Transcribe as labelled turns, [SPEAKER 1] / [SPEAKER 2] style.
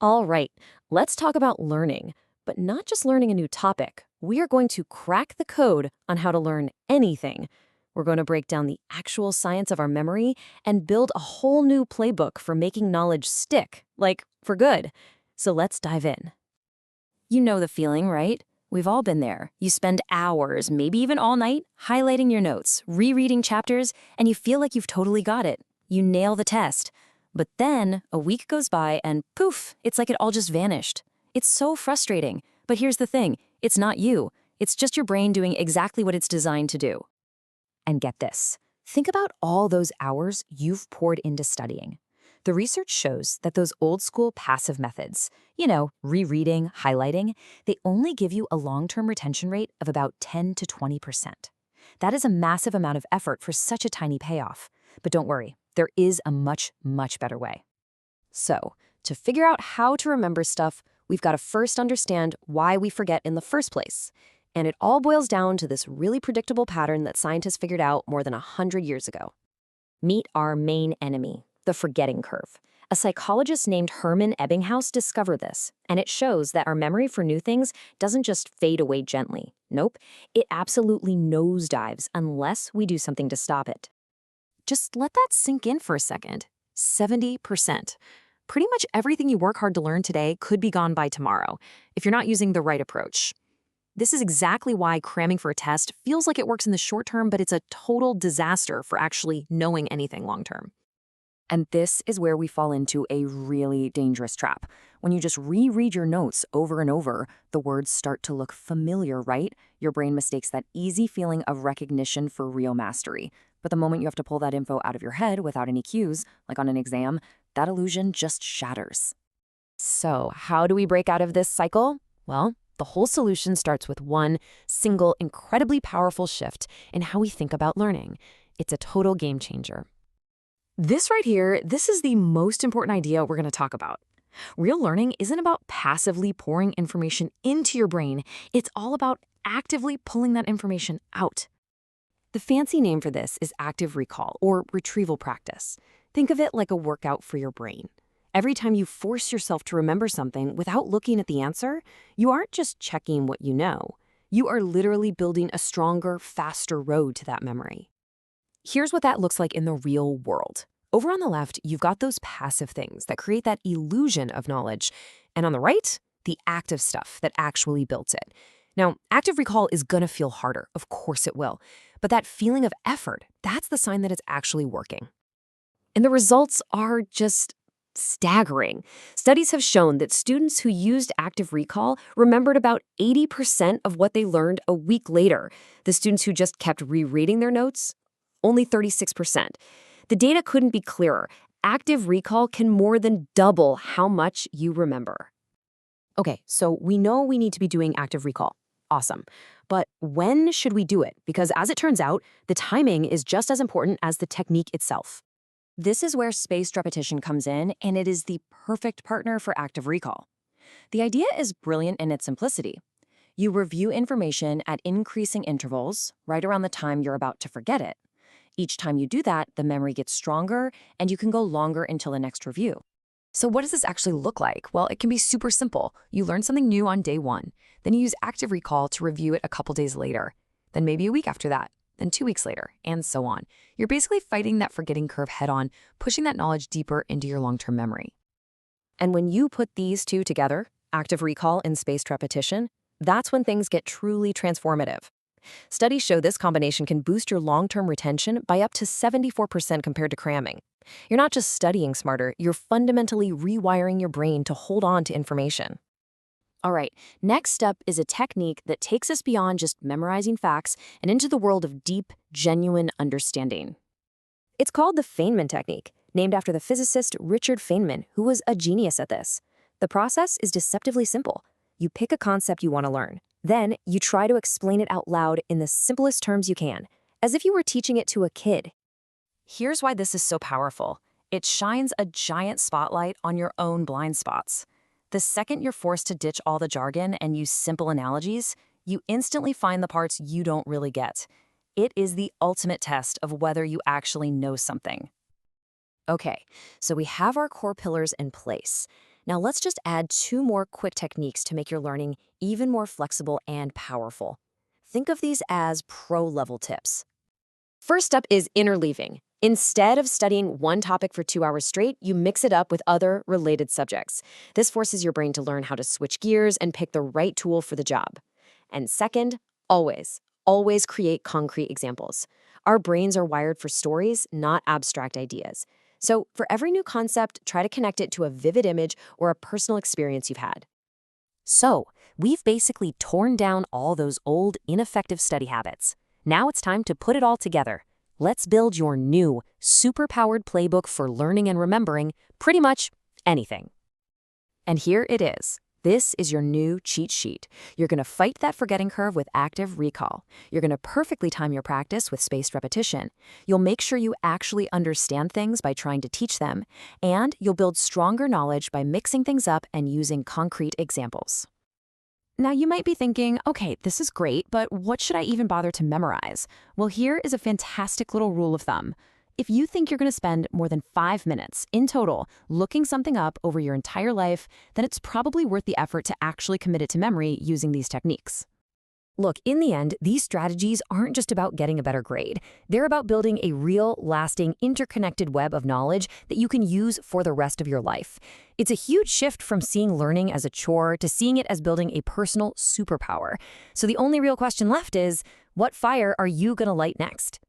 [SPEAKER 1] All right, let's talk about learning, but not just learning a new topic. We are going to crack the code on how to learn anything. We're going to break down the actual science of our memory and build a whole new playbook for making knowledge stick, like for good. So let's dive in. You know the feeling, right? We've all been there. You spend hours, maybe even all night, highlighting your notes, rereading chapters, and you feel like you've totally got it. You nail the test. But then a week goes by and poof, it's like it all just vanished. It's so frustrating. But here's the thing, it's not you. It's just your brain doing exactly what it's designed to do. And get this, think about all those hours you've poured into studying. The research shows that those old school passive methods, rereading, highlighting, they only give you a long-term retention rate of about 10 to 20%. That is a massive amount of effort for such a tiny payoff. But don't worry, there is a much, much better way. So, to figure out how to remember stuff, we've got to first understand why we forget in the first place. And it all boils down to this really predictable pattern that scientists figured out more than 100 years ago. Meet our main enemy, the forgetting curve. A psychologist named Hermann Ebbinghaus discovered this, and it shows that our memory for new things doesn't just fade away gently. Nope, it absolutely nosedives unless we do something to stop it. Just let that sink in for a second. 70%. Pretty much everything you work hard to learn today could be gone by tomorrow, if you're not using the right approach. This is exactly why cramming for a test feels like it works in the short term, but it's a total disaster for actually knowing anything long term. And this is where we fall into a really dangerous trap. When you just reread your notes over and over, the words start to look familiar, right? Your brain mistakes that easy feeling of recognition for real mastery. But the moment you have to pull that info out of your head without any cues, like on an exam, that illusion just shatters. So, how do we break out of this cycle? Well, the whole solution starts with one single, incredibly powerful shift in how we think about learning. It's a total game changer. This right here, this is the most important idea we're going to talk about. Real learning isn't about passively pouring information into your brain. It's all about actively pulling that information out. The fancy name for this is active recall or retrieval practice. Think of it like a workout for your brain. Every time you force yourself to remember something without looking at the answer, you aren't just checking what you know. You are literally building a stronger, faster road to that memory. Here's what that looks like in the real world. Over on the left, you've got those passive things that create that illusion of knowledge. And on the right, the active stuff that actually builds it. Now, active recall is gonna feel harder. Of course it will. But that feeling of effort, that's the sign that it's actually working. And the results are just staggering. Studies have shown that students who used active recall remembered about 80% of what they learned a week later. The students who just kept rereading their notes, only 36%. The data couldn't be clearer. Active recall can more than double how much you remember. Okay, so we know we need to be doing active recall. Awesome. But when should we do it? Because as it turns out, the timing is just as important as the technique itself. This is where spaced repetition comes in, and it is the perfect partner for active recall. The idea is brilliant in its simplicity. You review information at increasing intervals, right around the time you're about to forget it. Each time you do that, the memory gets stronger, and you can go longer until the next review. So what does this actually look like? Well, it can be super simple. You learn something new on day one. Then you use active recall to review it a couple days later. Then maybe a week after that. Then 2 weeks later, and so on. You're basically fighting that forgetting curve head on, pushing that knowledge deeper into your long-term memory. And when you put these two together, active recall and spaced repetition, that's when things get truly transformative. Studies show this combination can boost your long-term retention by up to 74% compared to cramming. You're not just studying smarter, you're fundamentally rewiring your brain to hold on to information. All right, next up is a technique that takes us beyond just memorizing facts and into the world of deep, genuine understanding. It's called the Feynman Technique, named after the physicist Richard Feynman, who was a genius at this. The process is deceptively simple. You pick a concept you want to learn. Then you try to explain it out loud in the simplest terms you can, as if you were teaching it to a kid. Here's why this is so powerful. It shines a giant spotlight on your own blind spots. The second you're forced to ditch all the jargon and use simple analogies, you instantly find the parts you don't really get. It is the ultimate test of whether you actually know something. Okay, so we have our core pillars in place. Now let's just add 2 more quick techniques to make your learning even more flexible and powerful. Think of these as pro-level tips. First up is interleaving. Instead of studying one topic for 2 hours straight, you mix it up with other related subjects. This forces your brain to learn how to switch gears and pick the right tool for the job. And second, always create concrete examples. Our brains are wired for stories, not abstract ideas. So for every new concept, try to connect it to a vivid image or a personal experience you've had. So, we've basically torn down all those old, ineffective study habits. Now it's time to put it all together. Let's build your new, super-powered playbook for learning and remembering pretty much anything. And here it is. This is your new cheat sheet. You're going to fight that forgetting curve with active recall. You're going to perfectly time your practice with spaced repetition. You'll make sure you actually understand things by trying to teach them. And you'll build stronger knowledge by mixing things up and using concrete examples. Now you might be thinking, okay, this is great, but what should I even bother to memorize? Well, here is a fantastic little rule of thumb. If you think you're going to spend more than 5 minutes in total looking something up over your entire life, then it's probably worth the effort to actually commit it to memory using these techniques. Look, in the end, these strategies aren't just about getting a better grade. They're about building a real, lasting, interconnected web of knowledge that you can use for the rest of your life. It's a huge shift from seeing learning as a chore to seeing it as building a personal superpower. So the only real question left is, what fire are you going to light next?